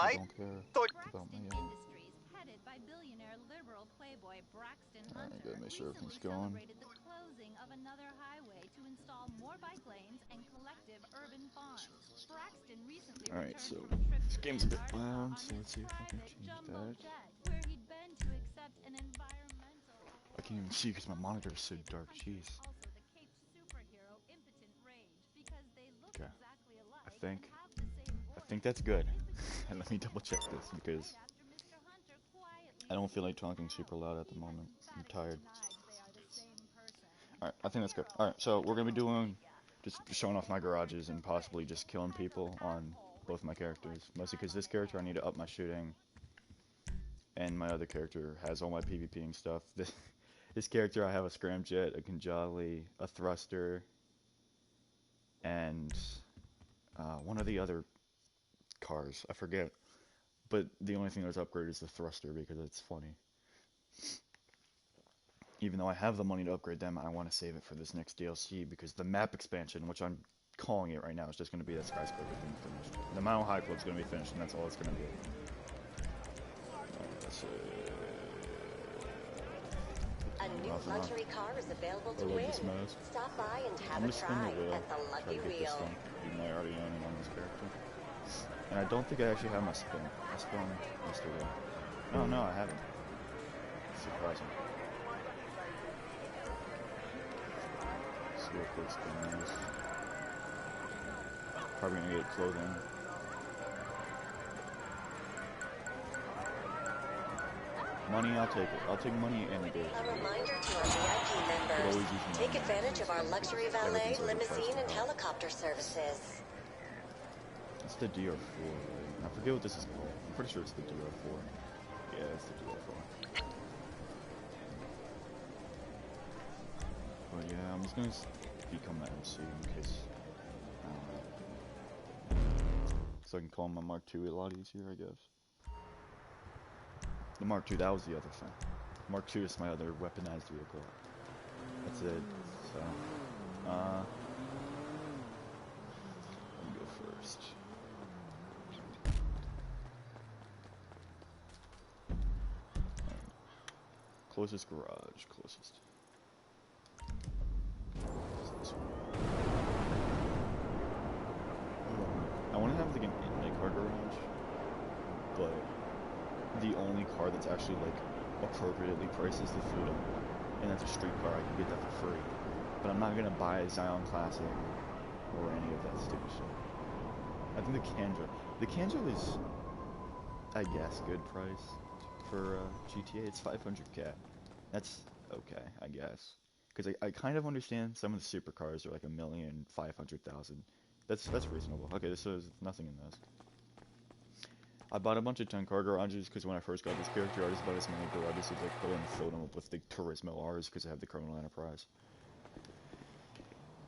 I fight? don't care Thought about my Braxton Industries, headed by billionaire liberal playboy Braxton I Hunter, gotta make sure everything's recently going. celebrated the closing of another highway to install more bike lanes and collective urban farms. Braxton recently Alright, returned so from a trip this to game's a bit Antarctica loud, on so his let's see if I can private change jumbo that. jet, where he'd been to accept an environmental I can't even award. see because my Most monitor of is his so favorite dark. hunters, Jeez. also the Caped superhero Impotent Rage, because they look Okay. exactly I alike and think have the same I voice. think that's good. Impotent And let Rage me double check vanished this last because night after Mr. Hunter quietly I don't feel like sneaked talking super out. loud at the He has moment. I'm emphatically tired. denied they are the same person. Alright, I A think that's good. hero Alright, so from we're gonna be Emerald doing Mania. just Other showing off my players are garages and possibly Gray, just killing has an people on asshole with both my too much characters. Mostly time because on this his character I need to hands. up my shooting, and my other character has all my PvPing stuff. This character I have a scramjet, a Kanjali, a thruster, and one of the other cars. I forget. But the only thing that's upgraded is the thruster because it's funny. Even though I have the money to upgrade them, I want to save it for this next DLC because the map expansion, which I'm calling it right now, is just going to be that skyscraper thing finished. The Mile High Club's going to be finished, and that's all it's going to be. That's A new luxury car is available I to love win. this mask. Stop by and I'm have a gonna spin try the wheel, at the try Lucky to get this Wheel. thing, even though I already own it on this character. And I don't think I actually have my spin. I spun yesterday. No, no, I haven't. Surprising. Let's do a quick spin on this. Probably gonna get clothing. Money, I'll take it. I'll take money and it goes. A reminder to our VIP Could always members. use money. Take advantage of our luxury valet, Everything's limousine, overpriced and now. helicopter services. It's the DR4, right? I forget what this is called. I'm pretty sure it's the DR4. Yeah, it's the DR4. But yeah, I'm just gonna become an MC in case, so I can call my Mark II a lot easier, I guess. The Mark II, that was the other thing. Mark II is my other weaponized vehicle. That's it. So, let me go first. Closest garage, closest. This one. I want to have like an inlay car garage, but the only car that's actually like appropriately priced is the Futo, and that's a street car. I can get that for free, but I'm not gonna buy a Zion Classic or any of that stupid shit. I think the Canjo is, I guess, good price for GTA. It's 500k. That's okay, I guess. Because I kind of understand some of the supercars are like 1,500,000. That's reasonable. Okay, this is nothing in this. I bought a bunch of 10 car garages because when I first got this character, I just bought as many garages as I could and filled them up with the Turismo R's because I have the Criminal Enterprise.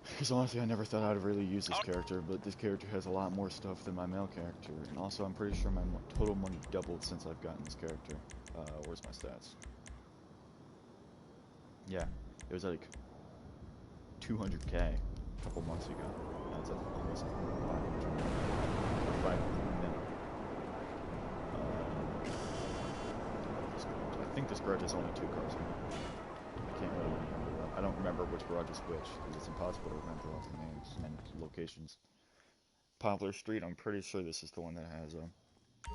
Because honestly, I never thought I'd really use this character, but this character has a lot more stuff than my male character. And also, I'm pretty sure my total money doubled since I've gotten this character. Where's my stats? Yeah, it was like 200k a couple months ago. Now it's almost 500. 500 minute. I think this garage has only 2 cars in it. I can't really remember that. I don't remember which garage is which, because it's impossible to remember all the names and locations. Poplar Street, I'm pretty sure this is the one that has,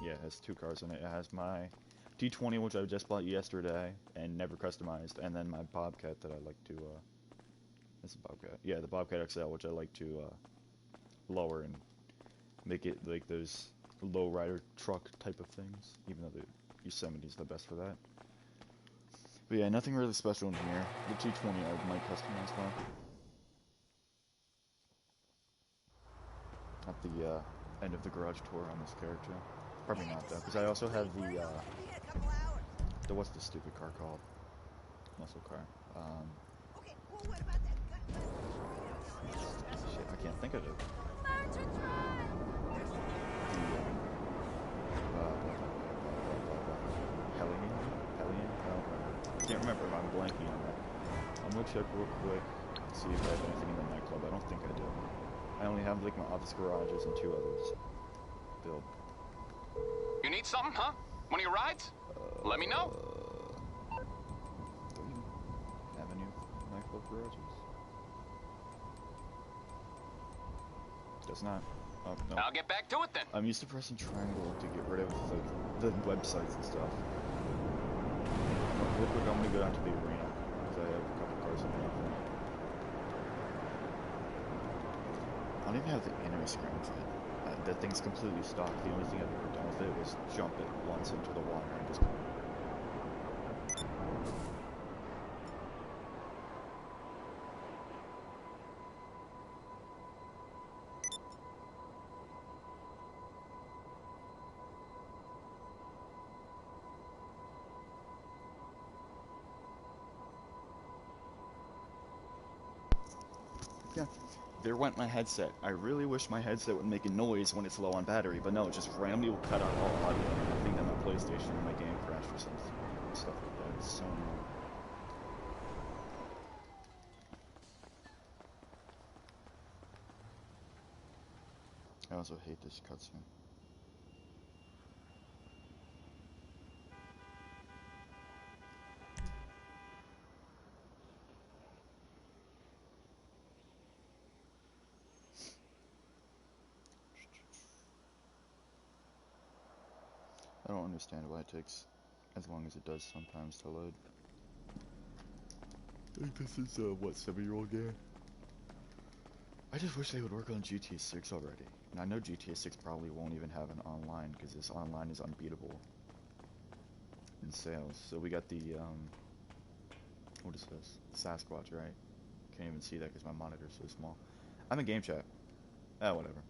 yeah, it has 2 cars in it. It has my D20, which I just bought yesterday and never customized, and then my Bobcat that I like to, it's a Bobcat. Yeah, the Bobcat XL, which I like to, lower and make it like those lowrider truck type of things, even though the Yosemite is the best for that. But yeah, nothing really special in here. The 220 I might customize though. At the end of the garage tour on this character. Probably not though, because I also have the what's the stupid car called? Muscle car. Shit, I can't think of it. Hellion? Hellion? No. I can't remember. I'm blanking on that. I'm gonna check real quick, see if I have anything in the nightclub. I don't think I do. I only have like my office garages and 2 others built. You need something, huh? One of your rides? Let me know. Don't you have any nightclub garages? Does not. Oh, no. I'll get back to it then. I'm used to pressing triangle to get rid of, like, the websites and stuff. Real quick, I'm gonna go down to the arena, because I have a couple cars in there. I don't even have the enemy screen yet. That thing's completely stopped. The only thing I've ever done with it was jump it once into the water and just... Yeah, there went my headset. I really wish my headset would make a noise when it's low on battery, but no, it just randomly will cut out all audio. I think that my PlayStation or my game crashed or some stuff like that. It's so annoying. I also hate this cutscene. I don't understand why it takes as long as it does sometimes to load. I think this is a, what, 7-year-old game? I just wish they would work on GTA 6 already. And I know GTA 6 probably won't even have an online, because this online is unbeatable in sales. So we got the, what is this? Sasquatch, right? Can't even see that because my monitor's so small. I'm in game chat. Ah, whatever.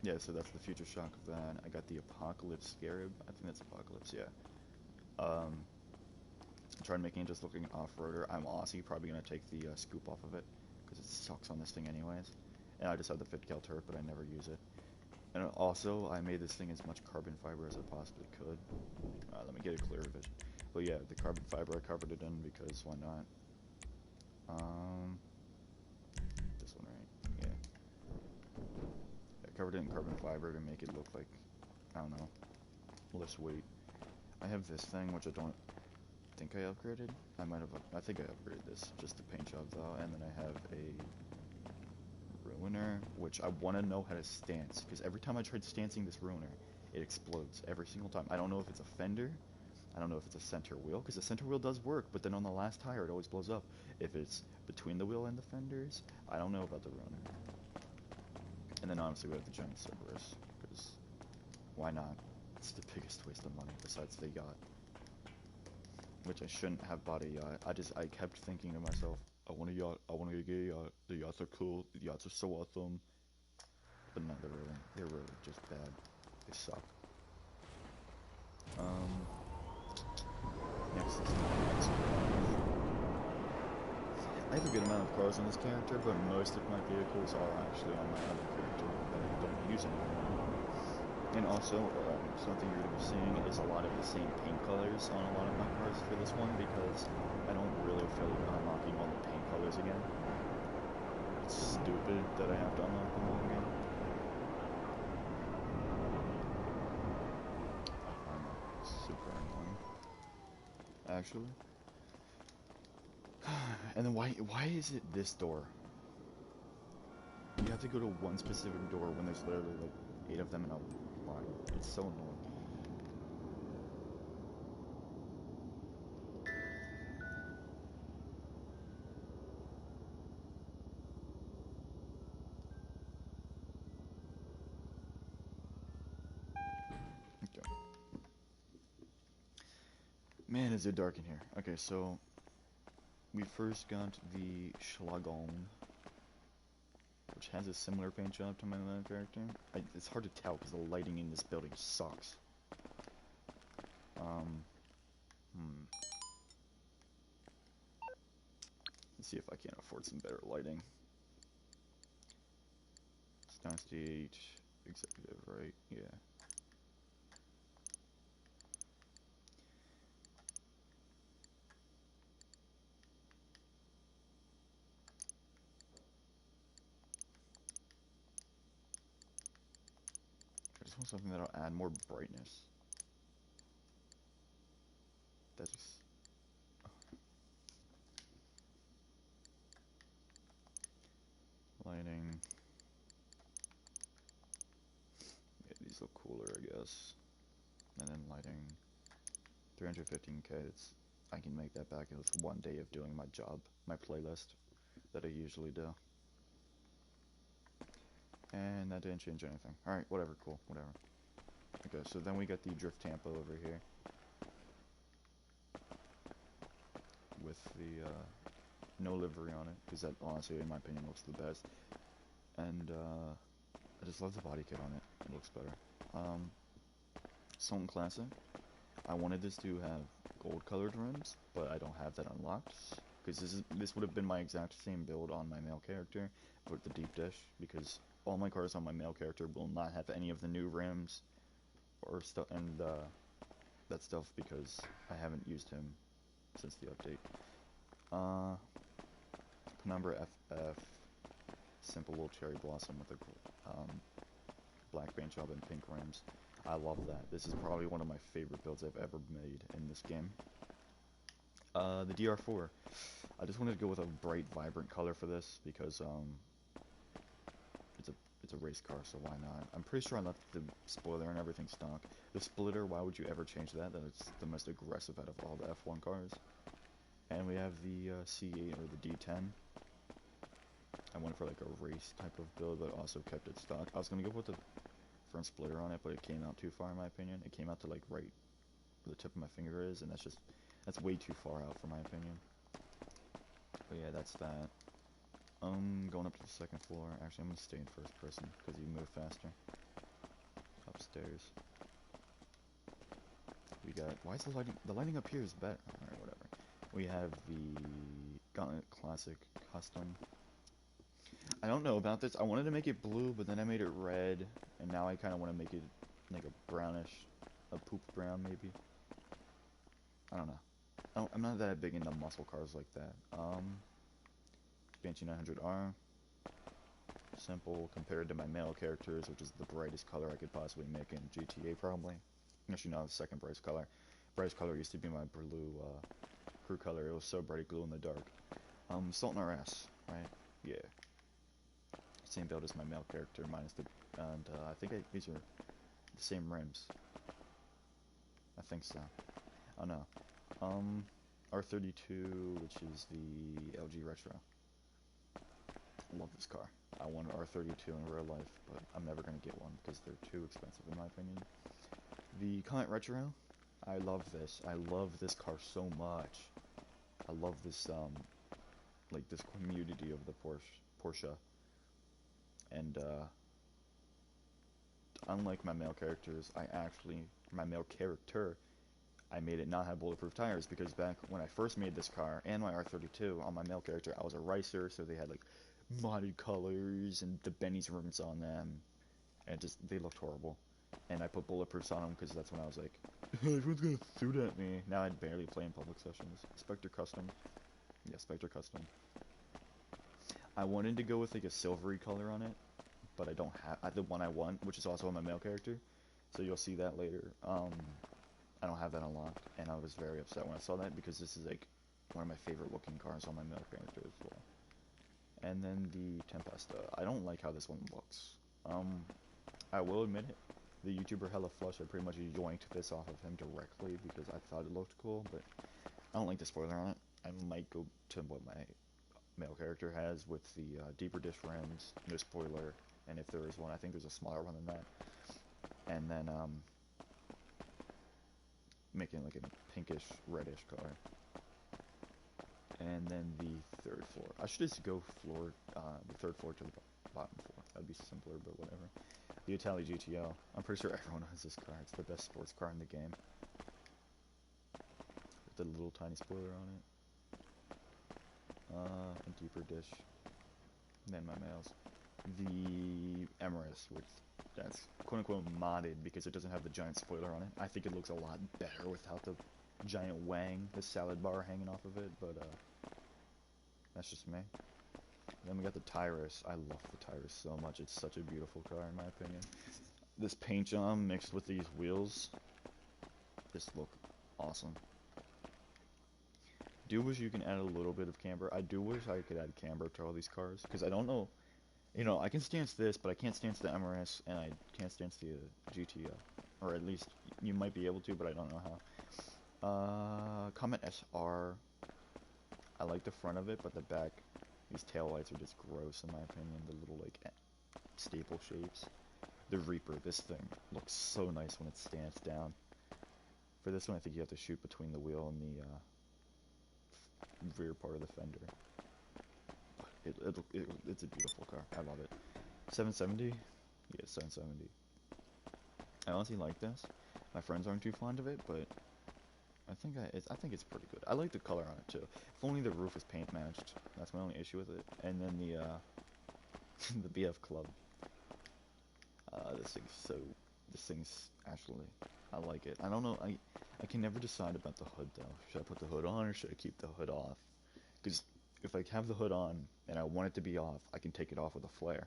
Yeah, so that's the future shock of that. I got the Apocalypse Scarab. I think that's Apocalypse, yeah. I'm trying making it just looking off-roader. I'm honestly probably going to take the scoop off of it, because it sucks on this thing anyways. And I just have the FitCal turret, but I never use it. And also, I made this thing as much carbon fiber as I possibly could. Let me get a clearer vision. But yeah, the carbon fiber I covered it in because why not? This one, right? Yeah. I covered it in carbon fiber to make it look like, I don't know, less weight. I have this thing, which I don't think I upgraded. I think I upgraded this, just the paint job though, and then I have a Ruiner, which I want to know how to stance, because every time I tried stancing this Ruiner, it explodes every single time. I don't know if it's a fender, I don't know if it's a center wheel, because the center wheel does work, but then on the last tire it always blows up. If it's between the wheel and the fenders, I don't know about the Ruiner. And then honestly we have the giant Cerberus, because why not? It's the biggest waste of money besides the yacht. Which I shouldn't have bought a yacht. I kept thinking to myself, I want a yacht, I want to get a yacht, the yachts are cool, the yachts are so awesome. But no, they're really just bad. They suck. Next is I have a good amount of cars on this character, but most of my vehicles are actually on my other character that I don't use anymore. And also, something you're going to be seeing is a lot of the same paint colors on a lot of my cars for this one, because I don't really feel like unlocking all the paint colors again. It's stupid that I have to unlock them all again. I know, it's super annoying. Actually. And then why is it this door? You have to go to one specific door when there's literally like 8 of them in a line. It's so annoying. Okay. Man, is it dark in here. Okay, so we first got the Schlagholm, which has a similar paint job to my other character. It's hard to tell because the lighting in this building sucks. Let's see if I can afford some better lighting. It's downstage executive, right? Yeah. just want something that'll add more brightness. That just... Lighting. Yeah, these look cooler, I guess. And then lighting. 315k, I can make that back with one day of doing my job, my playlist that I usually do. And that didn't change anything. Alright, whatever, cool, whatever. Okay, so then we got the Drift Tampa over here. With the, no livery on it, because that, honestly, in my opinion, looks the best. And, I just love the body kit on it. It looks better. Sultan Classic. I wanted this to have gold-colored rims, but I don't have that unlocked. Because this would have been my exact same build on my male character, with the deep dish, because all my cars on my male character will not have any of the new rims or stuff, and that stuff, because I haven't used him since the update. Penumbra FF, simple little cherry blossom with a black paint job and pink rims. I love that. This is probably one of my favorite builds I've ever made in this game. The DR4. I just wanted to go with a bright, vibrant color for this because it's a race car, so why not? I'm pretty sure I left the spoiler and everything stock. The splitter, why would you ever change that? That's the most aggressive out of all the F1 cars. And we have the C8 or the D10. I went for like a race type of build, but also kept it stock. I was gonna go with the front splitter on it, but it came out too far in my opinion. It came out to like right where the tip of my finger is, and that's way too far out for my opinion. But yeah, that's that. Going up to the second floor. Actually, I'm gonna stay in first person because you move faster. Upstairs. We got, why is the lighting up here is better. Alright, whatever. We have the Gauntlet Classic Custom. I don't know about this. I wanted to make it blue, but then I made it red, and now I kind of want to make it like a brownish, a poop brown maybe. I don't know. I'm not that big into muscle cars like that. Banshee 900R. Simple compared to my male characters, which is the brightest color I could possibly make in GTA probably. Actually, no, the second brightest color. Brightest color used to be my blue crew color. It was so bright it glowed in the dark. Sultan RS, right? Yeah. Same build as my male character, minus the, and I think these are the same rims. I think so. Oh no. R32, which is the LG Retro. Love this car. I want an R32 in real life, but I'm never gonna get one because they're too expensive in my opinion. The Comet Retro. I love this. I love this car so much. I love this like this community of the Porsche. And unlike my male characters, my male character, I made it not have bulletproof tires because back when I first made this car and my R32 on my male character, I was a racer, so they had like modded colors and the Benny's rims on them, and they looked horrible. And I put bulletproofs on them because that's when I was like, everyone's gonna shoot at me. Now I'd barely play in public sessions. Spectre Custom. Yeah, Spectre Custom. I wanted to go with like a silvery color on it, but I don't have the one I want, which is also on my male character. So you'll see that later. I don't have that unlocked, and I was very upset when I saw that because this is like one of my favorite looking cars on my male character as well. And then the Tempesta. I don't like how this one looks. I will admit it. The YouTuber Hella Flush, I pretty much yoinked this off of him directly because I thought it looked cool, but I don't like the spoiler on it. I might go to what my male character has with the deeper dish rims, no spoiler, and if there is one, I think there's a smaller one than that. And then making like a pinkish reddish color. And then the third floor. I should just go the third floor to the bottom floor. That'd be simpler, but whatever. The Italia GTO. I'm pretty sure everyone has this car. It's the best sports car in the game. With the little tiny spoiler on it. A deeper dish. And then my males. The Emirates, which that's quote-unquote modded because it doesn't have the giant spoiler on it. I think it looks a lot better without the giant wang, the salad bar hanging off of it, but that's just me. Then we got the Tyrus. I love the Tyrus so much. It's such a beautiful car in my opinion. this paint job mixed with these wheels just look awesome. Do wish you can add a little bit of camber. I do wish I could add camber to all these cars, because I don't know, you know, I can stance this, but I can't stance the MRS, and I can't stance the GTO. Or at least, you might be able to, but I don't know how. Comet SR, I like the front of it, but the back, these taillights are just gross in my opinion, the little, like, staple shapes. The Reaper, this thing looks so nice when it's stanced down. For this one, I think you have to shoot between the wheel and the, rear part of the fender. It's a beautiful car. I love it. 770? Yeah, 770. I honestly like this. My friends aren't too fond of it, but I think it's pretty good. I like the color on it too. If only the roof was paint matched. That's my only issue with it. And then the the BF Club. This thing's actually, I like it. I don't know. I can never decide about the hood though. Should I put the hood on or should I keep the hood off? Because if I have the hood on and I want it to be off, I can take it off with a flare.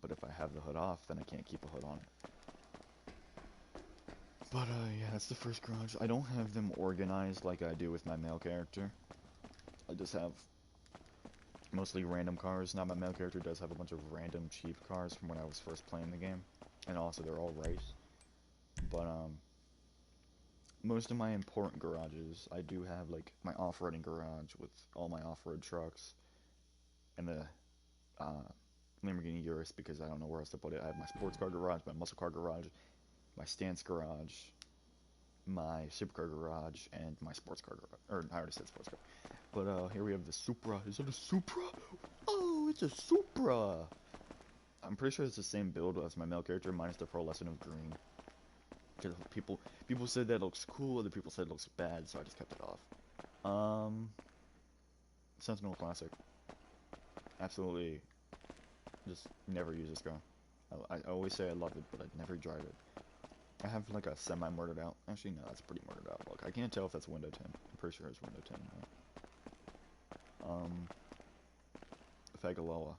But if I have the hood off, then I can't keep a hood on it. But yeah, that's the first garage. I don't have them organized like I do with my male character. I just have mostly random cars. Now my male character does have a bunch of random cheap cars from when I was first playing the game. And also they're all race. But most of my important garages, I do have like my off-roading garage with all my off-road trucks. And the Lamborghini Urus, because I don't know where else to put it. I have my sports car garage, my muscle car garage, my stance garage, my supercar garage, and my sports car garage. Or, I already said sports car. But here we have the Supra. Is it a Supra? Oh, it's a Supra! I'm pretty sure it's the same build as my male character, minus the pearlescent of green. Because people said that looks cool, other people said it looks bad, so I just kept it off. Sentinel Classic. Absolutely, just never use this car. I always say I love it, but I'd never drive it. I have like a semi-murdered out. Actually, no, that's pretty murdered out. Look, I can't tell if that's window tint. I'm pretty sure it's window tint. Fagaloa.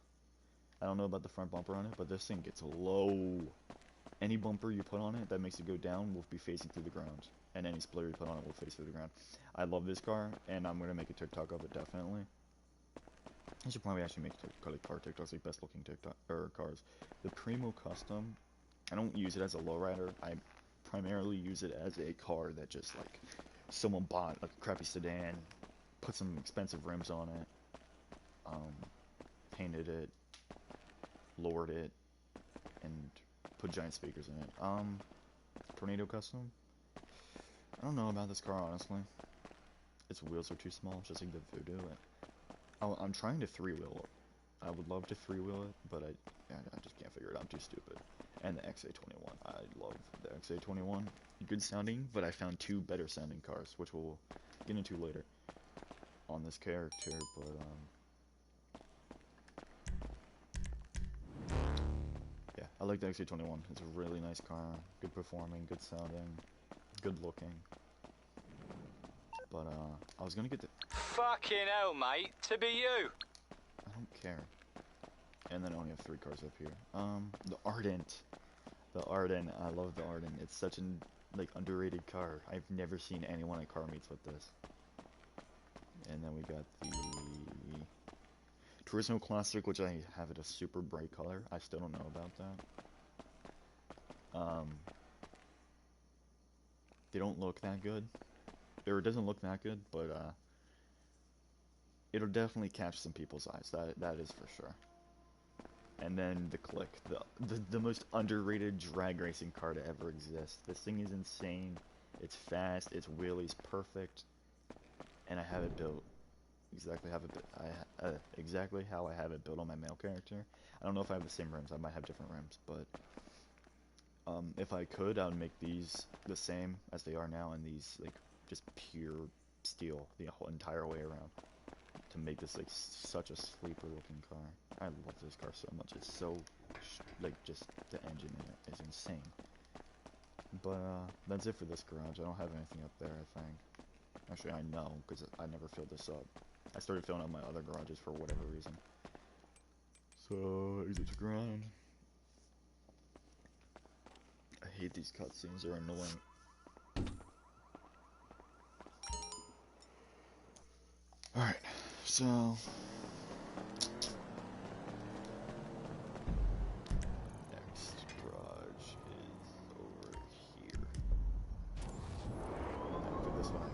I don't know about the front bumper on it, but this thing gets low. Any bumper you put on it that makes it go down will be facing through the ground. And any splitter you put on it will face through the ground. I love this car, and I'm going to make a TikTok of it, definitely. I should probably actually make car TikToks, like best looking TikTok, or cars. The Primo Custom, I don't use it as a lowrider. I primarily use it as a car that just, like, someone bought, like a crappy sedan, put some expensive rims on it, painted it, lowered it, and put giant speakers in it. Tornado Custom? I don't know about this car, honestly. Its wheels are too small, just like the Voodoo. I'm trying to three-wheel it. I would love to three-wheel it, but I just can't figure it out. I'm too stupid. And the XA21. I love the XA21. Good sounding, but I found two better sounding cars, which we'll get into later on this character, but, yeah, I like the XA21. It's a really nice car. Good performing, good sounding, good looking. But, I was gonna get the... Fucking hell, mate. To be you. I don't care. And then I only have 3 cars up here. The Ardent. The Ardent. I love the Ardent. It's such an, like, underrated car. I've never seen anyone at car meets with this. And then we got the Turismo Classic, which I have it a super bright color. I still don't know about that. They don't look that good. Or it doesn't look that good, but, it'll definitely catch some people's eyes. That is for sure. And then the Click, the most underrated drag racing car to ever exist. This thing is insane. It's fast. Its wheelie's perfect, and I have it built exactly exactly how I have it built on my male character. I don't know if I have the same rims. I might have different rims, but if I could, I would make these the same as they are now, and these like just pure steel the whole entire way around, to make this like such a sleeper looking car. I love this car so much. It's so like, just the engine in it is insane. But that's it for this garage. I don't have anything up there, I think. Actually, I know, because I never filled this up. I started filling up my other garages for whatever reason. So exit the garage. hate these cutscenes, they're annoying. Alright, so... next garage is over here. Go this way.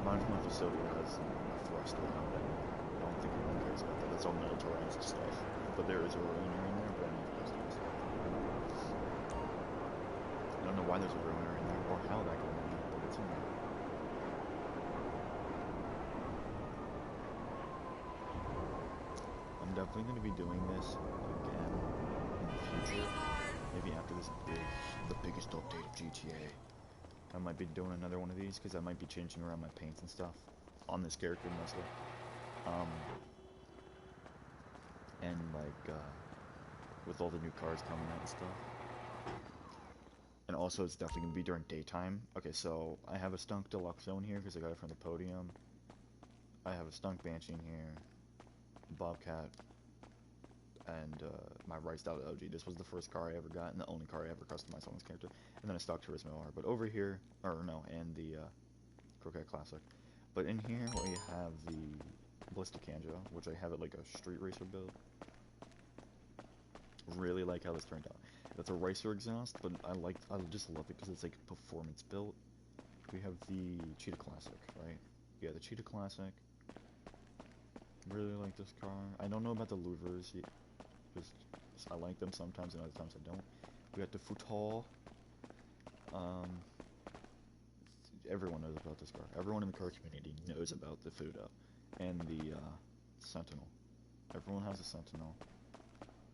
My facility has a thrust around it. I don't think anyone cares about that. That's all militarized stuff. But there is a ruiner in there, but I don't know if there's stuff. I don't know why there's a ruiner in there, or how that got in there, but it's in there. I'm definitely going to be doing this again in the future. Maybe after this the biggest update of GTA. I might be doing another one of these, because I might be changing around my paints and stuff. On this character, mostly. And like, with all the new cars coming out and stuff. And also, it's definitely going to be during daytime. Okay, so, I have a Stunk Deluxe Zone here, because I got it from the podium. I have a Stunk Banshee in here. Bobcat. And, my Riced Out OG. This was the first car I ever got, and the only car I ever customized on this character. And then a stock Turismo R. But over here, or no, and the, Croquet Classic. But in here, we have the Ballistic Kanjo, which I have it like a street racer build. Really like how this turned out. That's a racer exhaust, but I just love it because it's like performance built. We have the Cheetah Classic, right? Yeah, the Cheetah Classic. Really like this car. I don't know about the louvers, because I like them sometimes and other times I don't. We got the Futal. Everyone knows about this car. Everyone in the car community knows about the Fudo and the Sentinel. Everyone has a Sentinel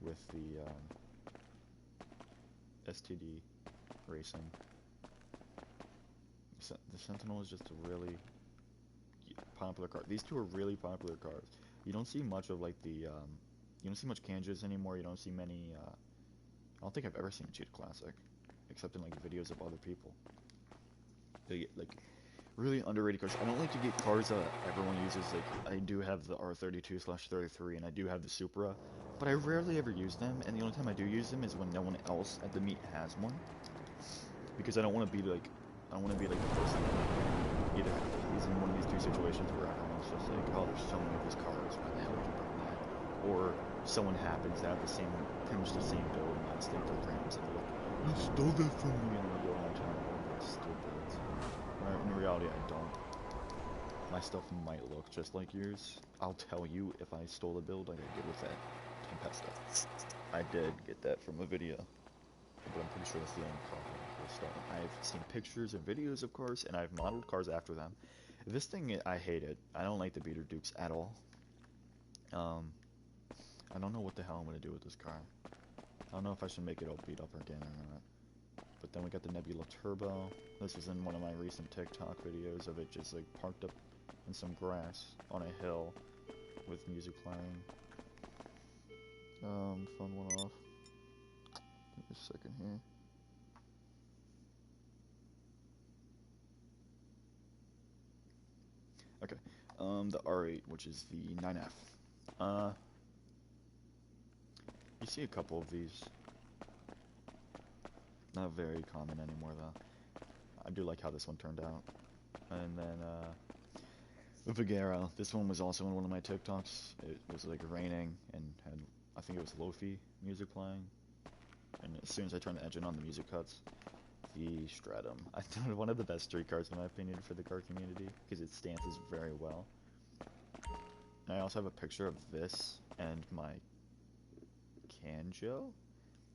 with the STD Racing. The Sentinel is just a really popular car. These two are really popular cars. You don't see much of like the you don't see much Kanjos anymore. You don't see many. I don't think I've ever seen a Cheetah Classic, except in like videos of other people. They get like really underrated cars. I don't like to get cars that everyone uses. Like I do have the R32/33, and I do have the Supra, but I rarely ever use them. And the only time I do use them is when no one else at the meet has one, because I don't want to be like the person that either is in one of these two situations where everyone's just like, oh, there's so many of these cars, why the hell would you bring that? Or someone happens to have the same, pretty much the same build and not stick to Rams, and they're like, you stole that from me, and they go on time, that's stupid. In reality, I don't. My stuff might look just like yours. I'll tell you if I stole a build like I did with that Tempesta. I did get that from a video, but I'm pretty sure that's the only car that stolen. I've seen pictures and videos of cars, and I've modeled cars after them. This thing, I hate it. I don't like the Beater Dukes at all. I don't know what the hell I'm going to do with this car. I don't know if I should make it all beat up again or not. But then we got the Nebula Turbo. This was in one of my recent TikTok videos of it just like parked up in some grass on a hill with music playing. Phone went off. Give me a second here. Okay, the R8, which is the 9F. You see a couple of these. Not very common anymore, though. I do like how this one turned out. And then, the Vigero. This one was also in one of my TikToks. It was, like, raining, and had, I think it was Lo-Fi music playing. And as soon as I turned the engine on, the music cuts. The Stratum. I thought one of the best street cars, in my opinion, for the car community, because it stances very well. And I also have a picture of this and my Kanjo,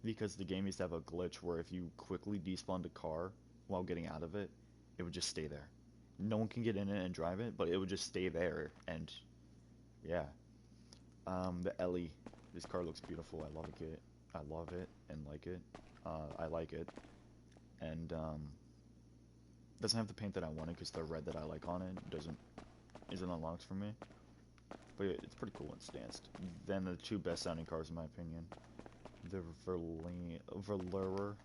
because the game used to have a glitch where if you quickly despawned a car while getting out of it, it would just stay there. No one can get in it and drive it, but it would just stay there, and yeah. The Ellie. This car looks beautiful. I love it. I love it and like it. I like it. And, doesn't have the paint that I wanted, because the red that I like on it isn't unlocked for me. But yeah, it's pretty cool and stanced. Then the two best sounding cars, in my opinion. The Velour,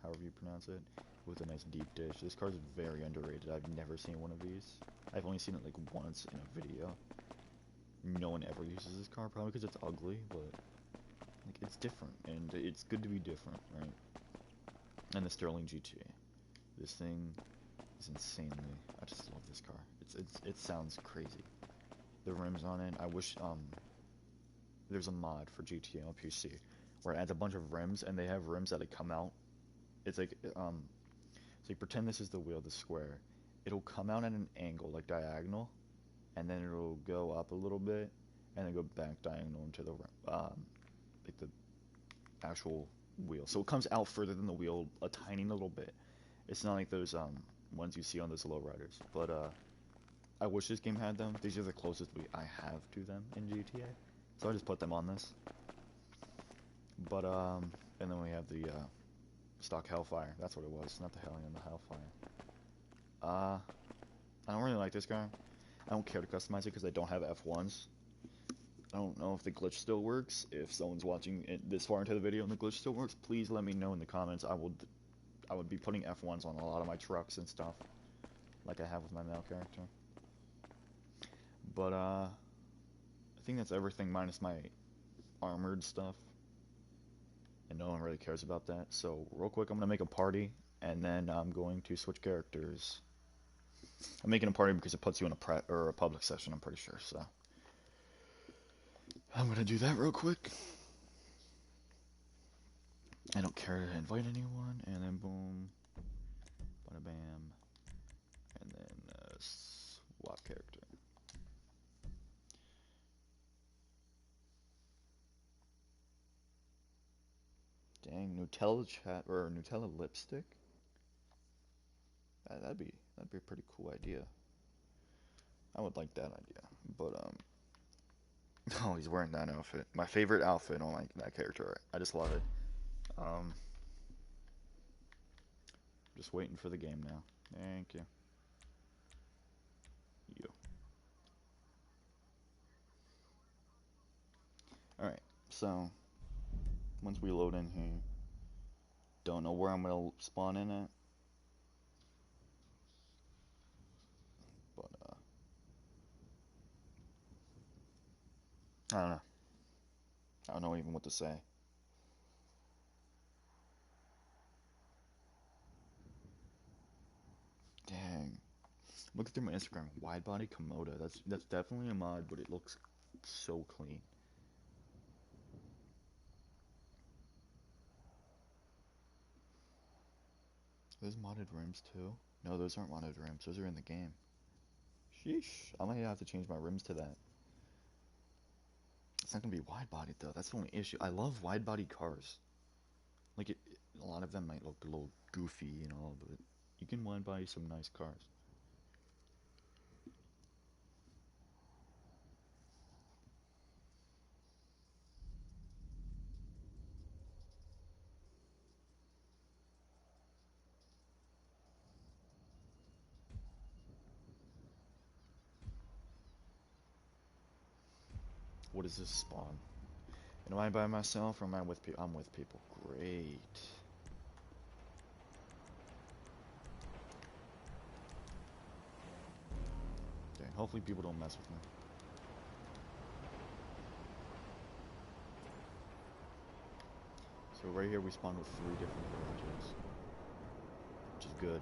however you pronounce it, with a nice deep dish. This car is very underrated. I've never seen one of these. I've only seen it like once in a video. No one ever uses this car, probably because it's ugly, but Like, it's different, and it's good to be different, right? And the Sterling GT. This thing is insanely... I just love this car. It sounds crazy. The rims on it, I wish, there's a mod for GTA on PC where it adds a bunch of rims, and they have rims that come out. It's like, so you pretend this is the wheel, the square. It'll come out at an angle, like diagonal, and then it'll go up a little bit, and then go back diagonal into the, like the actual wheel. So it comes out further than the wheel a tiny little bit. It's not like those, ones you see on those lowriders. But, I wish this game had them. These are the closest I have to them in GTA. So I just put them on this. But, and then we have the, stock Hellfire. That's what it was, not the Hellion, the Hellfire. I don't really like this car. I don't care to customize it because I don't have F1s. I don't know if the glitch still works. If someone's watching it this far into the video and the glitch still works, please let me know in the comments. I would be putting F1s on a lot of my trucks and stuff, like I have with my male character. But, I think that's everything minus my armored stuff. And no one really cares about that. So, real quick, I'm going to make a party, and then I'm going to switch characters. I'm making a party because it puts you in a public session, I'm pretty sure, so. I'm going to do that real quick. I don't care to invite anyone, and then boom. Bada bam. And then, swap character. Dang, Nutella chat or Nutella lipstick. That'd be a pretty cool idea. I would like that idea, but oh, he's wearing that outfit. My favorite outfit on that character. I just love it. Just waiting for the game now. Thank you. All right, so once we load in here, don't know where I'm gonna spawn in at. But, I don't know. I don't know even what to say. Dang. Look through my Instagram. Wide body Komoda. That's definitely a mod, but it looks so clean. Those modded rims too? No, those aren't modded rims. Those are in the game. Sheesh. I might have to change my rims to that. It's not gonna be wide bodied though. That's the only issue. I love wide body cars. Like a lot of them might look a little goofy and all, but you can wide body some nice cars. What is this spawn? And am I by myself or am I with people? I'm with people. Great. Okay, hopefully people don't mess with me. So right here we spawned with 3 different garages, which is good.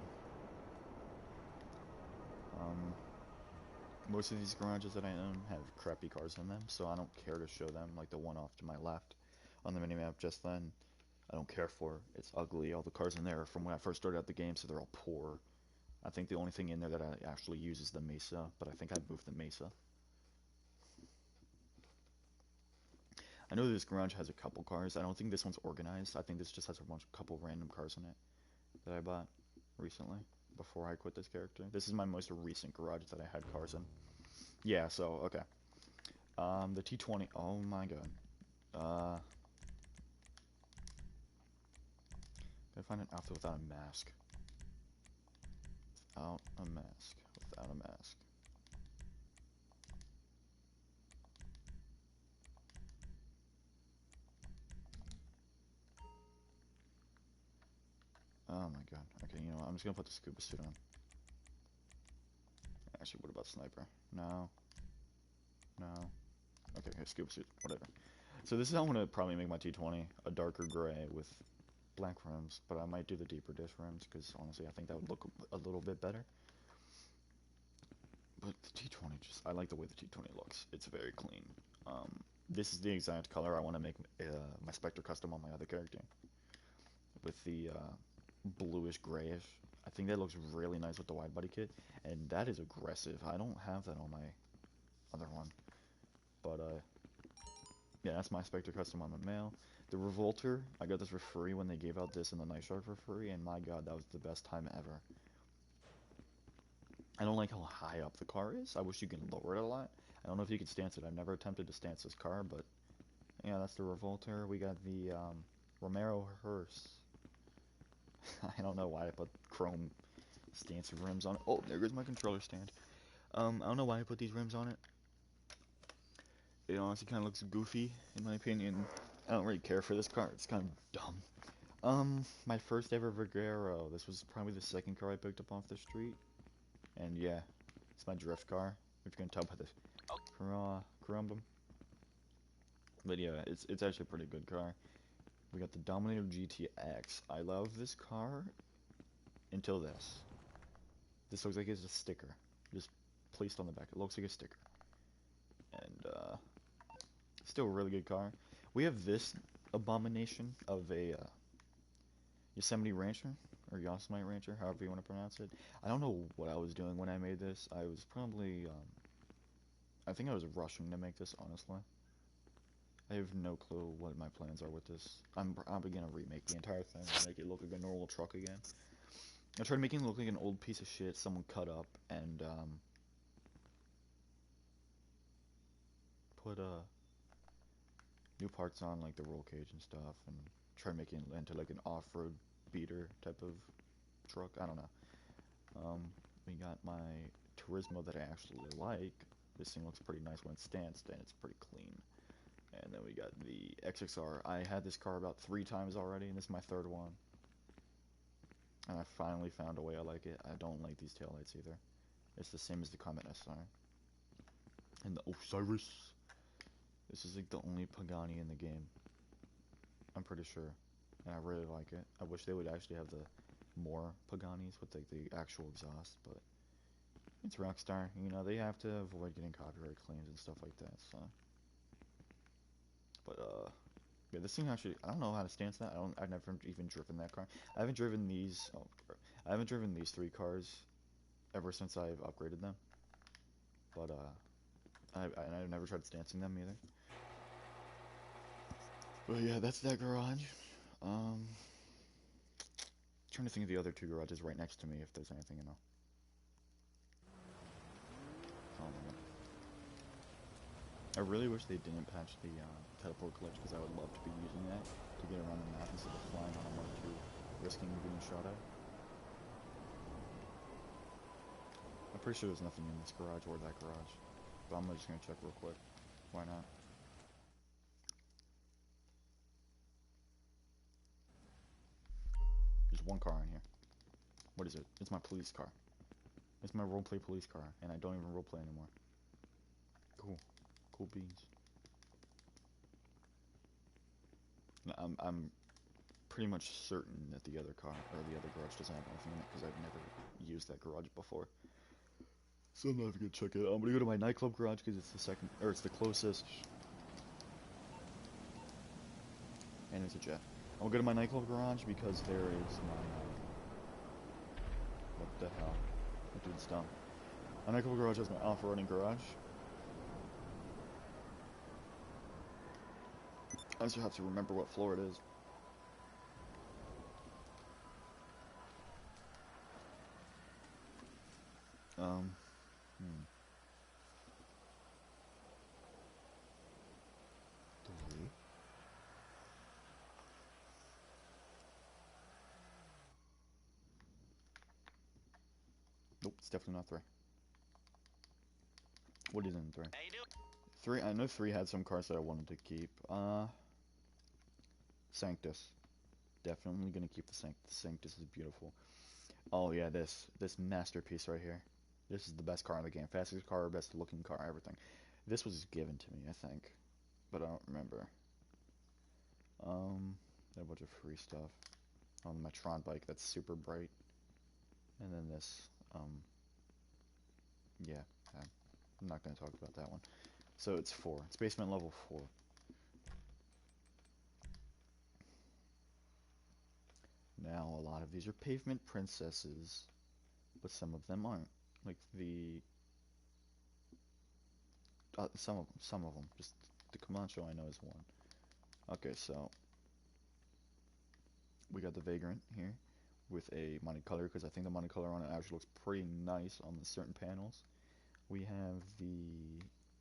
Most of these garages that I own have crappy cars in them, so I don't care to show them, like the one off to my left on the minimap just then. I don't care for. It's ugly. All the cars in there are from when I first started out the game, so they're all poor. I think the only thing in there that I actually use is the Mesa, but I think I'd move the Mesa. I know this garage has a couple cars. I don't think this one's organized. I think this just has a couple random cars in it that I bought recently before I quit this character. This is my most recent garage that I had cars in. Yeah, so, okay. The T20, oh my god. Gotta find an outfit without a mask. Without a mask. Without a mask. Oh my god. Okay, you know what? I'm just gonna put the scuba suit on. Actually, what about sniper? No. No. Okay, scuba suit. Whatever. So this is how I'm gonna probably make my T20, a darker gray with black rims, but I might do the deeper dish rims because honestly I think that would look a little bit better. But the T20 I like the way the T20 looks. It's very clean. This is the exact color I want to make my Spectre Custom on my other character, with the bluish grayish. I think that looks really nice with the wide body kit, and that is aggressive. I don't have that on my other one, but yeah, that's my Spectre Custom on my male. The Revolter, I got this for free when they gave out this and the Night Shark for free, and my god, that was the best time ever. I don't like how high up the car is. I wish you could lower it a lot. I don't know if you could stance it. I've never attempted to stance this car, but yeah, that's the Revolter. We got the Romero Hearse. I don't know why I put chrome stance rims on it. Oh, there goes my controller stand. I don't know why I put these rims on it. It honestly kind of looks goofy, in my opinion. I don't really care for this car. It's kind of dumb. My first ever Vigero. This was probably the second car I picked up off the street. And yeah, it's my drift car. If you can tell by this Carumbum. But yeah, it's actually a pretty good car. We got the Dominator GTX. I love this car until this. This looks like it's a sticker, just placed on the back. It looks like a sticker. And still a really good car. We have this abomination of a Yosemite Rancher, or Yosemite Rancher, however you want to pronounce it. I don't know what I was doing when I made this. I was probably, I think I was rushing to make this, honestly. I have no clue what my plans are with this. I'm probably gonna remake the entire thing and make it look like a normal truck again. I tried making it look like an old piece of shit someone cut up and, put, new parts on, like the roll cage and stuff, and try making it into like an off-road beater type of truck. I don't know. We got my Turismo that I actually like. This thing looks pretty nice when it's stanced, and it's pretty clean. And then we got the XXR. I had this car about 3 times already, and this is my 3rd one. And I finally found a way I like it. I don't like these taillights either. It's the same as the Comet SR. And the Osiris. This is like the only Pagani in the game. I'm pretty sure. And I really like it. I wish they would actually have the more Paganis with like the actual exhaust, but it's Rockstar. You know, they have to avoid getting copyright claims and stuff like that, so. But, yeah, this thing actually, I don't know how to stance that. I've never even driven that car. I haven't driven these, I haven't driven these 3 cars ever since I've upgraded them. But, I've never tried stancing them either. But yeah, that's that garage. Trying to think of the other 2 garages right next to me if there's anything, you know. Oh my god. I really wish they didn't patch the teleport glitch, because I would love to be using that to get around the map instead of flying on a Mark II, risking being shot at. I'm pretty sure there's nothing in this garage or that garage, but I'm just gonna check real quick. Why not? There's 1 car in here. What is it? It's my police car. It's my roleplay police car, and I don't even roleplay anymore. Cool. Cool beans. I'm pretty much certain that the other car, or the other garage doesn't have anything in it, because I've never used that garage before. So I'm not even gonna check it. I'm gonna go to my nightclub garage, because it's the second, or it's the closest. And it's a jet. I'll go to my nightclub garage, because there is my, what the hell? That dude's dumb. My nightclub garage has my off-roading garage. I just have to remember what floor it is. Three. Nope, it's definitely not 3. What is in 3? 3, I know 3 had some cars that I wanted to keep. Sanctus. Definitely gonna keep the Sanctus. Sanctus is beautiful. Oh yeah, this masterpiece right here. This is the best car in the game. Fastest car, best looking car, everything. This was given to me, I think. But I don't remember. A bunch of free stuff. On my Tron bike that's super bright. And then this, yeah, I'm not gonna talk about that one. So it's 4. It's basement level 4. Now, a lot of these are pavement princesses, but some of them aren't. Like some of them. Just the Camacho I know is one. Okay, so we got the Vagrant here with a Monte color because I think the Monte color on it actually looks pretty nice on the certain panels. We have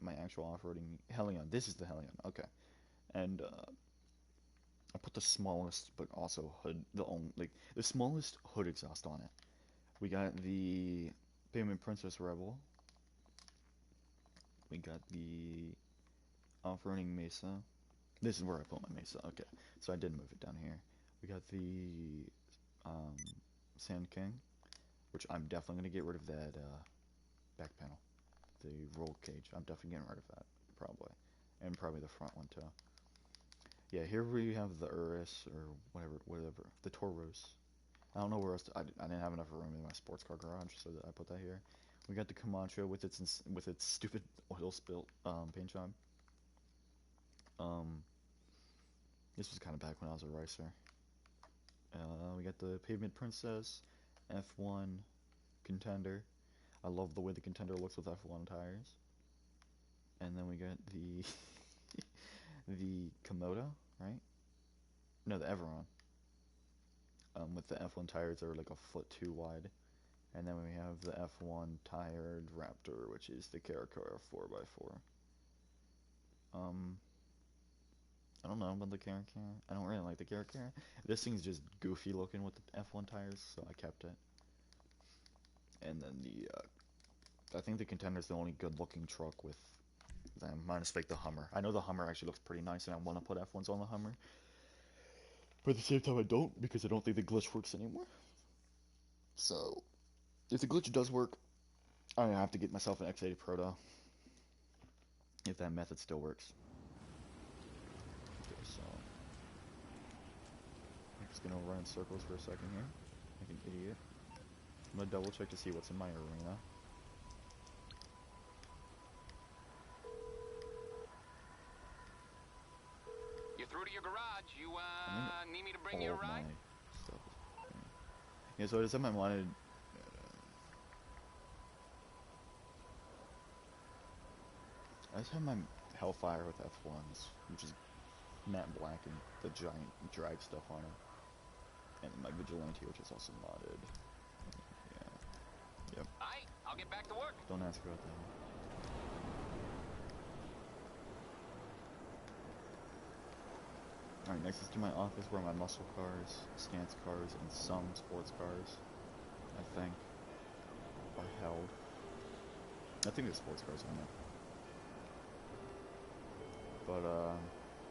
my actual off-roading Hellion. This is the Hellion. Okay, and I put the smallest, but also the smallest hood exhaust on it. We got the Pavement Princess Rebel. We got the off-roading Mesa. This is where I put my Mesa. Okay, so I did move it down here. We got the Sand King, which I'm definitely gonna get rid of that back panel, the roll cage. I'm definitely getting rid of that, probably, and probably the front one too. Yeah, here we have the Urus, or whatever, the Tauros. I don't know where else I didn't have enough room in my sports car garage, so I put that here. We got the Camacho with its stupid oil spill paint job. This was kind of back when I was a racer. We got the Pavement Princess, F1 Contender. I love the way the Contender looks with F1 tires. And then we got the the Komodo, right? No, the Everon. With the F1 tires that are like a foot too wide. And then we have the F1 tired Raptor, which is the Caracara 4x4. I don't know about the Caracara. I don't really like the Caracara. This thing's just goofy looking with the F1 tires, so I kept it. And then I think the Contender's the only good looking truck with them, minus like the Hummer. I know the Hummer actually looks pretty nice, and I want to put F1s on the Hummer. But at the same time, I don't, because I don't think the glitch works anymore. So, if the glitch does work, I'm gonna have to get myself an X80 Proto. If that method still works. Okay, so I'm just gonna run in circles for a second here, like an idiot. I'm gonna double check to see what's in my arena. You're through to your garage. You need me to bring All you a of my ride? stuff is okay. Yeah, so I decided I wanted. I just have my Hellfire with F1s, which is matte black and the giant drag stuff on it. And my Vigilante, which is also modded. Yeah. Yep. Aight, I'll get back to work. Don't ask about that. Alright, next is to my office where my muscle cars, stance cars, and some sports cars, I think, are held. I think there's sports cars on there. But,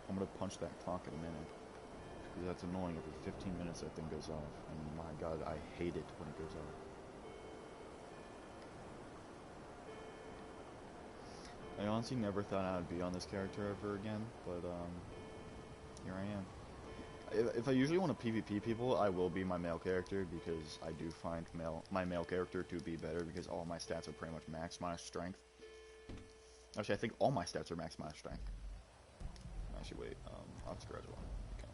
I'm gonna punch that clock in a minute. Because that's annoying. Every 15 minutes that thing goes off. And my god, I hate it when it goes off. I honestly never thought I would be on this character ever again, but, here I am. If I usually want to PvP people, I will be my male character, because I do find my male character to be better, because all my stats are pretty much max minus strength. Actually, I think all my stats are max minus strength. Actually, wait, I'll just grab one. Okay.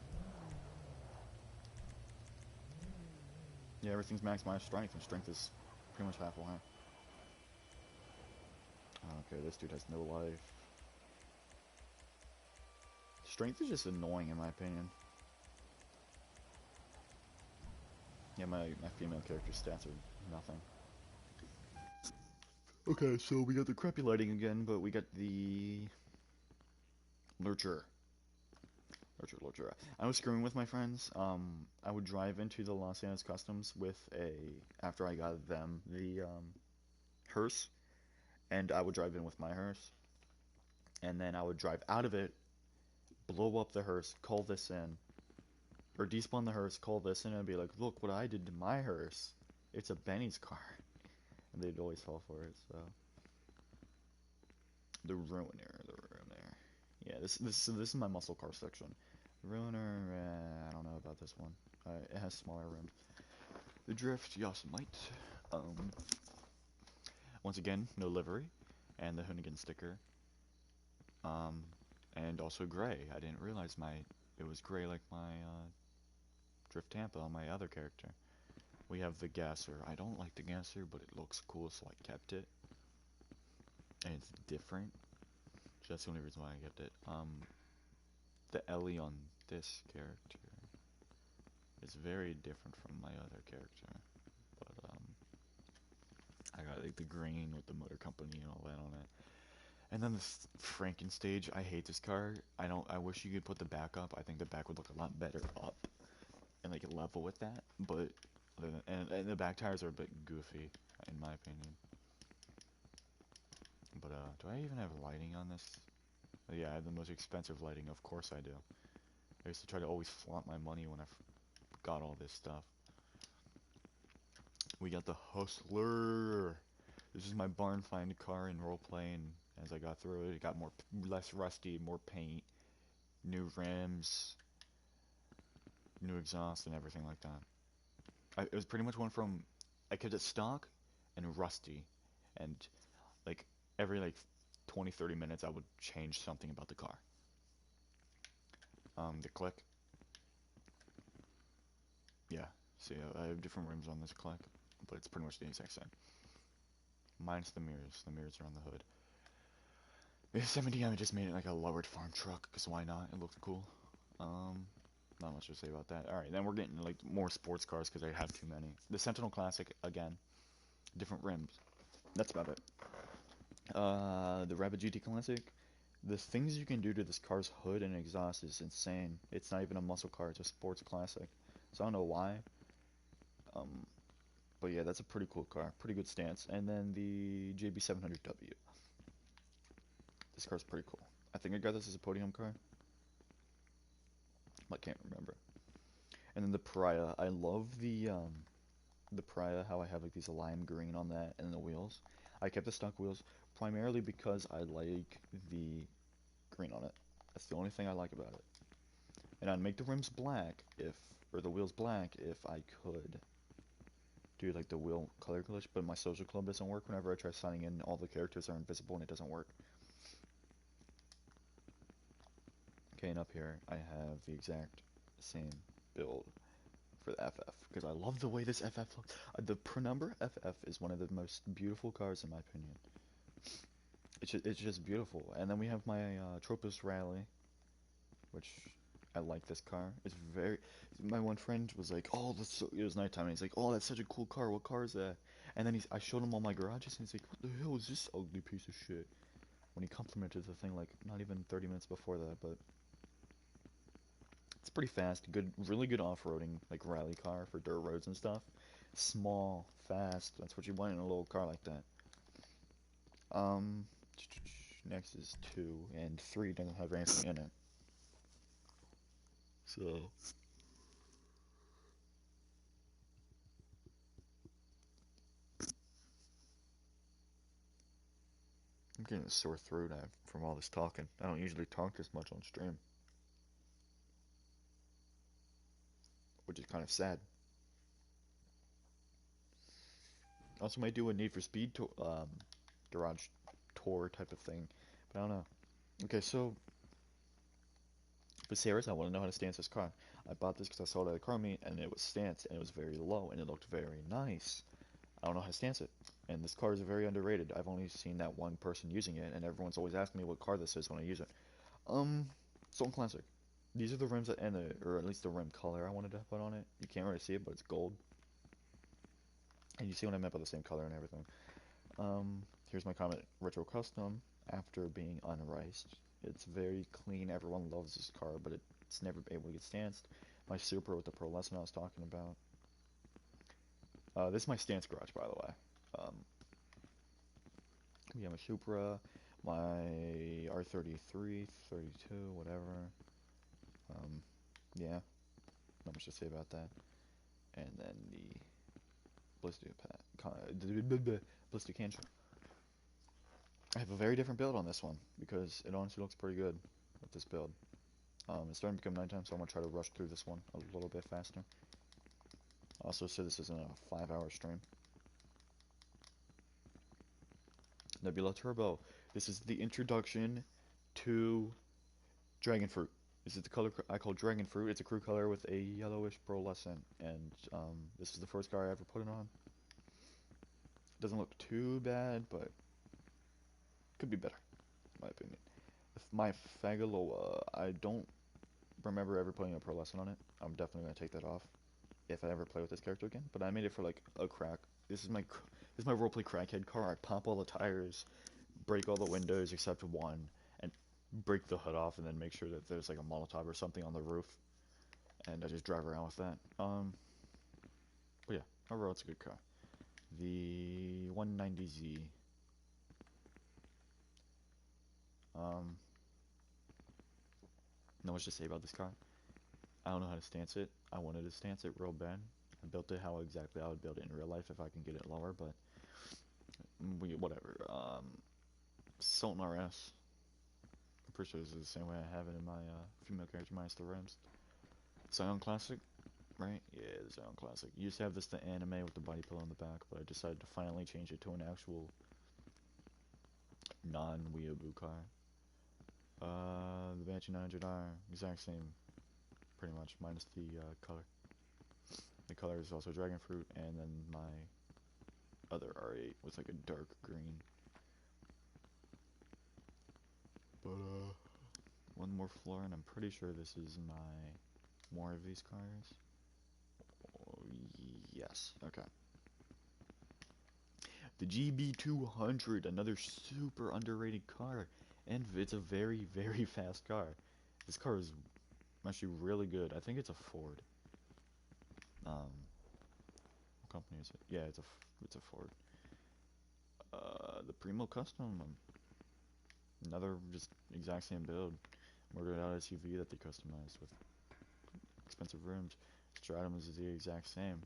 Yeah, everything's max minus strength, and strength is pretty much half why. Okay, this dude has no life. Strength is just annoying in my opinion. Yeah, my female character stats are nothing. Okay, so we got the crappy lighting again, but we got the Lurcher. Lurcher. I was screwing with my friends. I would drive into the Los Angeles Customs with after I got them, the hearse, and I would drive in with my hearse, and then I would drive out of it, blow up the hearse, call this in, or despawn the hearse, call this in, and be like, look what I did to my hearse. It's a Benny's car. And they'd always fall for it, so. The Ruiner. Yeah, this is my muscle car section. Ruiner, I don't know about this one. It has smaller rims. The Drift, Yosemite. Once again, no livery, and the Hoonigan sticker. And also gray. I didn't realize it was gray like my Drift Tampa on my other character. We have the Gasser. I don't like the Gasser, but it looks cool, so I kept it. And it's different. So that's the only reason why I kept it. The Ellie on this character is very different from my other character. But, I got like the green with the Motor Company and all that on it. And then this Frankenstage, I hate this car. I wish you could put the back up. I think the back would look a lot better up. And like level with that. But, and the back tires are a bit goofy, in my opinion. But, do I even have lighting on this? Yeah, I have the most expensive lighting. Of course I do. I used to try to always flaunt my money when I got all this stuff. We got the Hustler. This is my barn find car in roleplay, and as I got through it, it got less rusty, more paint, new rims, new exhaust, and everything like that. It was pretty much one from, I kept it stock and rusty, and like every 20-30 minutes I would change something about the car. The click. Yeah, see, I have different rims on this click, but it's pretty much the exact same. Minus the mirrors. The mirrors are on the hood. The 70, I just made it like a lowered farm truck, because why not? It looked cool. Not much to say about that. Alright, then we're getting like more sports cars, because I have too many. The Sentinel Classic, again. Different rims. That's about it. The Rabbit GT Classic. The things you can do to this car's hood and exhaust is insane. It's not even a muscle car, it's a sports classic. So I don't know why. But yeah, that's a pretty cool car. Pretty good stance. And then the JB700W. This car's pretty cool. I think I got this as a podium car. I can't remember. And then the Pariah. I love the Pariah, how I have like these lime green on that and the wheels. I kept the stock wheels primarily because I like the green on it. That's the only thing I like about it. And I'd make the rims black or the wheels black if I could do like the wheel color glitch, but my social club doesn't work. Whenever I try signing in, all the characters are invisible and it doesn't work. Okay, and up here I have the exact same build for the FF, because I love the way this FF looks. The Penumbra FF is one of the most beautiful cars in my opinion. It's just beautiful. And then we have my Tropos Rally, which I like this car. It's very. My one friend was like, "Oh, that's so." It was nighttime, and he's like, "Oh, that's such a cool car. What car is that?" And then I showed him all my garages, and he's like, "What the hell is this ugly piece of shit?" When he complimented the thing, like not even 30 minutes before that, but it's pretty fast. Good, really good off-roading, like rally car for dirt roads and stuff. Small, fast. That's what you want in a little car like that. Next is 2, and 3 doesn't have anything in it. So I'm getting a sore throat from all this talking. I don't usually talk this much on stream, which is kind of sad. Also might do a Need for Speed garage tour type of thing, but I don't know. Okay, so Viserys, I want to know how to stance this car. I bought this because I saw it at a car meet, and it was stanced, and it was very low, and it looked very nice. I don't know how to stance it, and this car is very underrated. I've only seen that one person using it, and everyone's always asking me what car this is when I use it. Stone Classic. These are the rims or at least the rim color I wanted to put on it. You can't really see it, but it's gold. And you see what I meant by the same color and everything. Here's my comment. Retro Custom, after being unriced. It's very clean. Everyone loves this car, but it's never able to get stanced. My Supra with the Pro Lesson I was talking about. This is my stance garage, by the way. We have a Supra, my R33, 32, whatever. Yeah, not much to say about that. And then the Ballistic Cancer. I have a very different build on this one, because it honestly looks pretty good with this build. It's starting to become nighttime, so I'm gonna try to rush through this one a little bit faster. Also, so this isn't a 5-hour stream. Nebula Turbo. This is the introduction to Dragon Fruit. This is the color I call Dragon Fruit. It's a crew color with a yellowish pearlescent, and this is the first car I ever put it on. Doesn't look too bad, but could be better, in my opinion. My Fagaloa, I don't remember ever putting a pearlescent on it. I'm definitely gonna take that off if I ever play with this character again. But I made it for like a crack. This is my roleplay crackhead car. I pop all the tires, break all the windows except one, and break the hood off, and then make sure that there's like a Molotov or something on the roof, and I just drive around with that. But yeah, overall it's a good car. The 190Z. Not much to say about this car. I don't know how to stance it. I wanted to stance it real bad. I built it how exactly I would build it in real life if I can get it lower, but whatever. Sultan RS. I'm pretty sure this is the same way I have it in my female character minus the rims. Scion Classic, right? Yeah, the Scion Classic. You used to have this the anime with the body pillow in the back, but I decided to finally change it to an actual non-weeaboo car. The Banshee 900R, exact same, pretty much, minus the color. The color is also Dragon Fruit, and then my other R8 was like a dark green. But one more floor, and I'm pretty sure this is more of these cars. Oh, yes, okay. The GB200, another super underrated car, and it's a very, very fast car. This car is actually really good. I think it's a Ford. What company is it? Yeah, it's a Ford. The Primo Custom, another just exact same build. Murdered out SUV that they customized with expensive rims. Stratum is the exact same.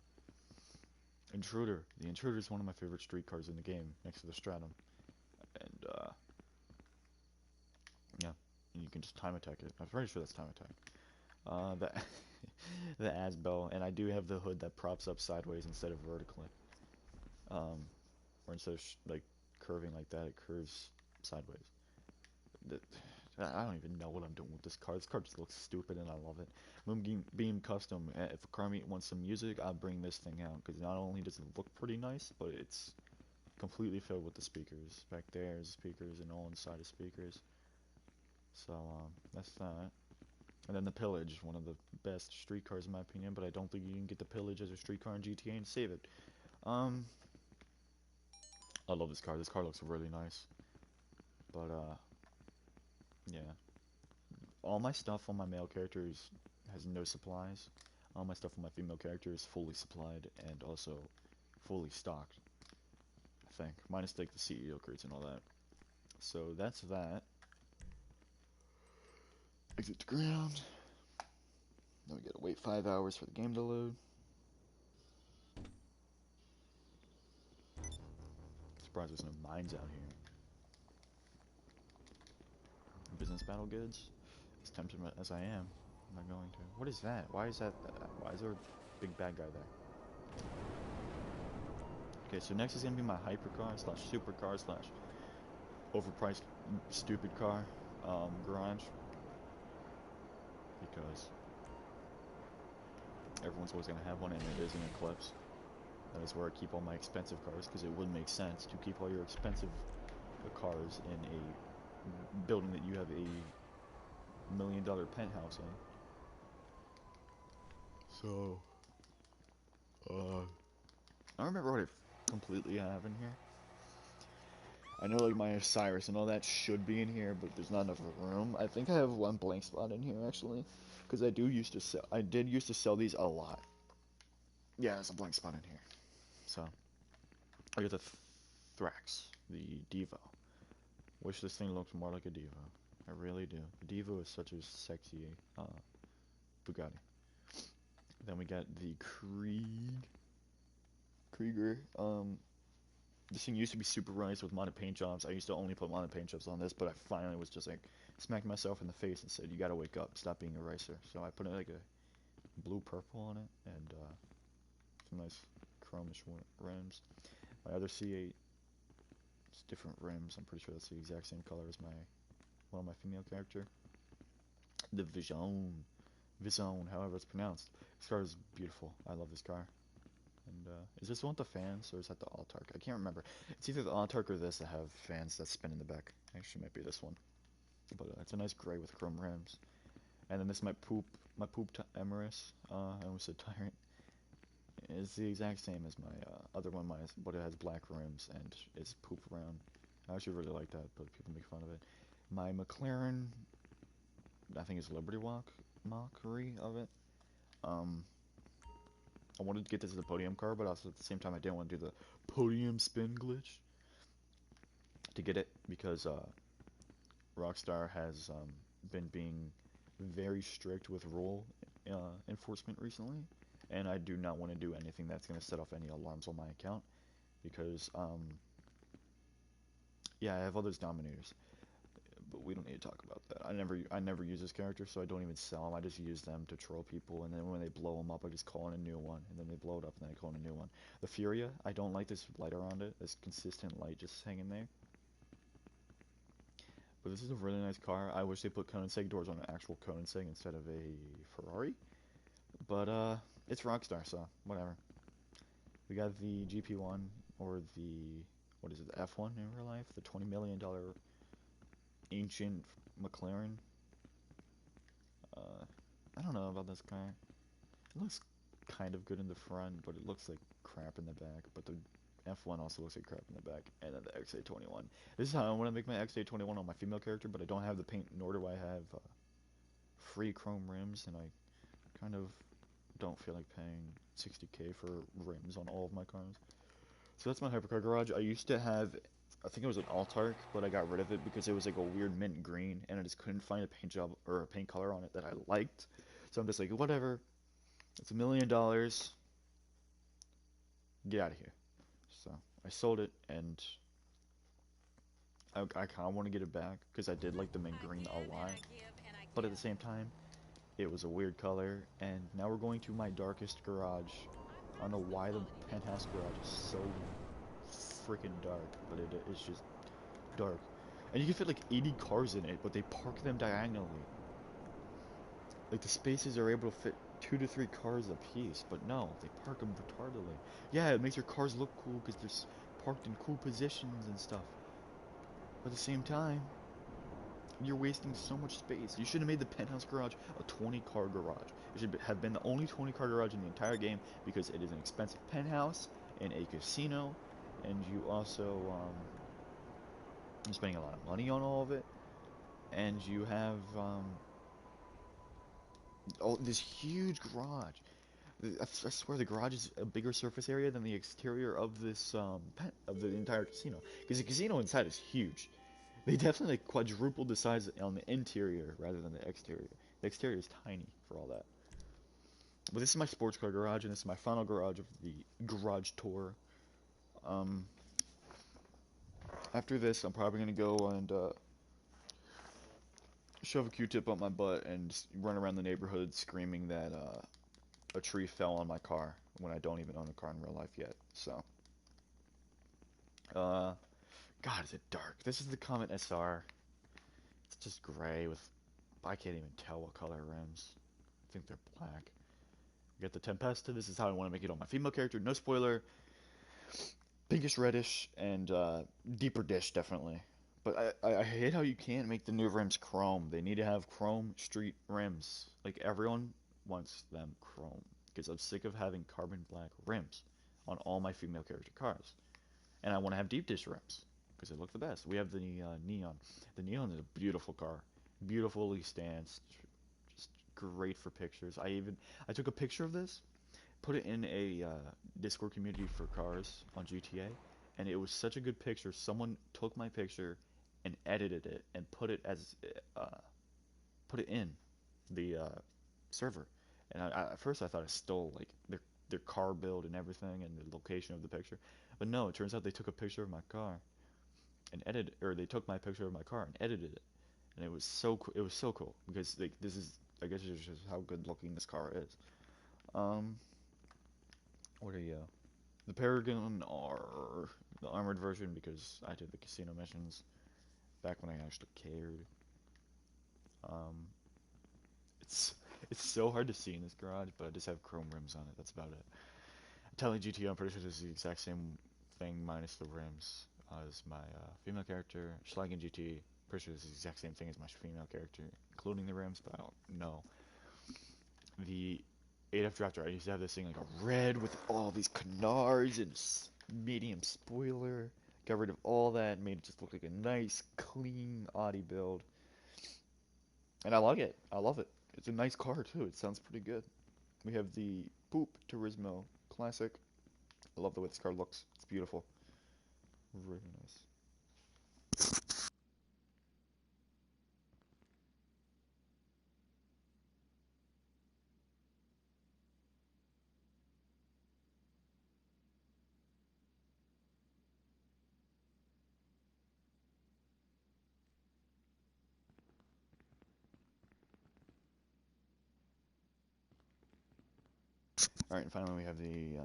Intruder. The Intruder is one of my favorite street cars in the game, next to the Stratum. And, yeah, and you can just time attack it. I'm pretty sure that's time attack. The Asbel, and I do have the hood that props up sideways instead of vertically. Or instead of, like, curving like that, it curves sideways. I don't even know what I'm doing with this car. This car just looks stupid and I love it. Moonbeam Custom. If a car meet wants some music, I'll bring this thing out. Because not only does it look pretty nice, but it's completely filled with the speakers. Back there is speakers and all inside is speakers. So, that's that. And then the Pillage, one of the best street cars in my opinion, but I don't think you can get the Pillage as a street car in GTA and save it. I love this car. This car looks really nice. But, yeah. All my stuff on my male characters has no supplies. All my stuff on my female character is fully supplied and also fully stocked, I think. Minus like the CEO crates and all that. So that's that. Exit to ground. Now we gotta wait 5 hours for the game to load. Surprised there's no mines out here. Business battle goods? As tempted as I am, I'm not going to. What is that? Why is that? Why is there a big bad guy there? Okay, so next is gonna be my hypercar slash supercar slash overpriced stupid car garage, because everyone's always gonna have one, and it is an Eclipse. That is where I keep all my expensive cars, because it would make sense to keep all your expensive cars in a building that you have a $1 million penthouse in. So, I don't remember what I completely have in here. I know like my Osiris and all that should be in here, but there's not enough room. I think I have one blank spot in here actually, because I did used to sell these a lot. Yeah, there's a blank spot in here. So, I got the Thrax, the Devo. Wish this thing looked more like a Devo. I really do. The Devo is such a sexy Bugatti. Then we got the Krieger. This thing used to be super nice with modded paint jobs. I used to only put modded paint jobs on this, but I finally was just like, smacked myself in the face and said, "You gotta wake up, stop being a racer." So I put like a blue purple on it and some nice chromish rims. My other C8, it's different rims. I'm pretty sure that's the exact same color as one of my female character. The Vision, however it's pronounced. This car is beautiful. I love this car. And is this one with the fans, or is that the Autark? I can't remember. It's either the Autark or this that have fans that spin in the back. Actually, might be this one. But it's a nice gray with chrome rims. And then this my poop Emirates. I almost said Tyrant. It's the exact same as my other one, but it has black rims and it's poop round. I actually really like that, but people make fun of it. My McLaren, I think it's Liberty Walk mockery of it. I wanted to get this as a podium car, but also at the same time I didn't want to do the podium spin glitch to get it because Rockstar has been being very strict with rule enforcement recently, and I do not want to do anything that's going to set off any alarms on my account because yeah, I have others Dominators, but we don't need to talk about that. I never use this character, so I don't even sell them. I just use them to troll people, and then when they blow them up, I just call in a new one, and then they blow it up, and then I call in a new one. The Furia, I don't like this light around it, this consistent light just hanging there. But this is a really nice car. I wish they put Koenigsegg doors on an actual Koenigsegg instead of a Ferrari. But it's Rockstar, so whatever. We got the GP1, or the, what is it, the F1 in real life? The $20 million ancient McLaren. I don't know about this car. It looks kind of good in the front, but it looks like crap in the back. But the F1 also looks like crap in the back. And then the XA21. This is how I want to make my XA21 on my female character, but I don't have the paint, nor do I have free chrome rims, and I kind of don't feel like paying $60K for rims on all of my cars. So that's my hypercar garage. I used to have, I think it was an Altark, but I got rid of it because it was like a weird mint green, and I just couldn't find a paint job or a paint color on it that I liked. So I'm just like, whatever. It's $1 million. Get out of here. So I sold it, and I kind of want to get it back because I did like the mint green a lot. But at the same time, it was a weird color, and now we're going to my darkest garage. I don't know why the penthouse garage is so freaking dark, but it's just dark. And you can fit like 80 cars in it, but they park them diagonally. Like the spaces are able to fit 2 to 3 cars a piece, but no, they park them retardedly. Yeah, it makes your cars look cool because they're parked in cool positions and stuff. But at the same time, you're wasting so much space. You should have made the penthouse garage a 20-car garage. It should have been the only 20-car garage in the entire game because it is an expensive penthouse in a casino, and you also you're spending a lot of money on all of it, and you have this huge garage. I swear the garage is a bigger surface area than the exterior of this of the entire casino, because the casino inside is huge. They definitely quadrupled the size on the interior rather than the exterior. The exterior is tiny for all that. But this is my sports car garage, and this is my final garage of the garage tour. After this, I'm probably going to go and shove a Q-tip up my butt and run around the neighborhood screaming that a tree fell on my car when I don't even own a car in real life yet. So, God, is it dark? This is the Comet SR. It's just gray with, I can't even tell what color rims. I think they're black. We got the Tempesta. This is how I want to make it on my female character. No spoiler. Pinkish reddish and deeper dish, definitely. But I hate how you can't make the new rims chrome. They need to have chrome street rims. Like, everyone wants them chrome. Because I'm sick of having carbon black rims on all my female character cars. And I want to have deep dish rims because they look the best. We have the Neon. The Neon is a beautiful car. Beautifully stanced. Just great for pictures. I took a picture of this, put it in a Discord community for cars on GTA, and it was such a good picture. Someone took my picture and edited it and put it in the server. And at first I thought it stole like their car build and everything and the location of the picture. But no, it turns out they took a picture of my car and they took my picture of my car and edited it. and it was so it was so cool because like this is, I guess it's just how good looking this car is. Um, what are you? The Paragon are the armored version because I did the casino missions back when I actually cared. Um, it's it's so hard to see in this garage, but I just have chrome rims on it. That's about it. Italian GT, I'm pretty sure this is the exact same thing minus the rims as my female character. Schlagen GT, pretty sure this is the exact same thing as my female character, including the rims, but I don't know. The 8F Drafter, I used to have this thing like a red with all these canards and medium spoiler. Got rid of all that and made it just look like a nice, clean Audi build. And I like it. I love it. It's a nice car too. It sounds pretty good. We have the Poop Turismo Classic. I love the way this car looks. It's beautiful. Really nice. Alright, and finally we have the,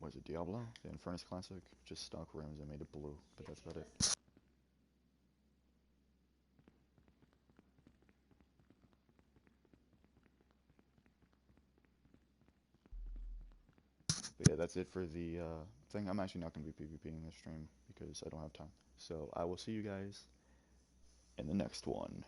what is it, Diablo? The Infernus Classic. Just stock rims. I made it blue, but that's about it. But yeah, that's it for the thing. I'm actually not going to be PvPing this stream because I don't have time. So I will see you guys in the next one.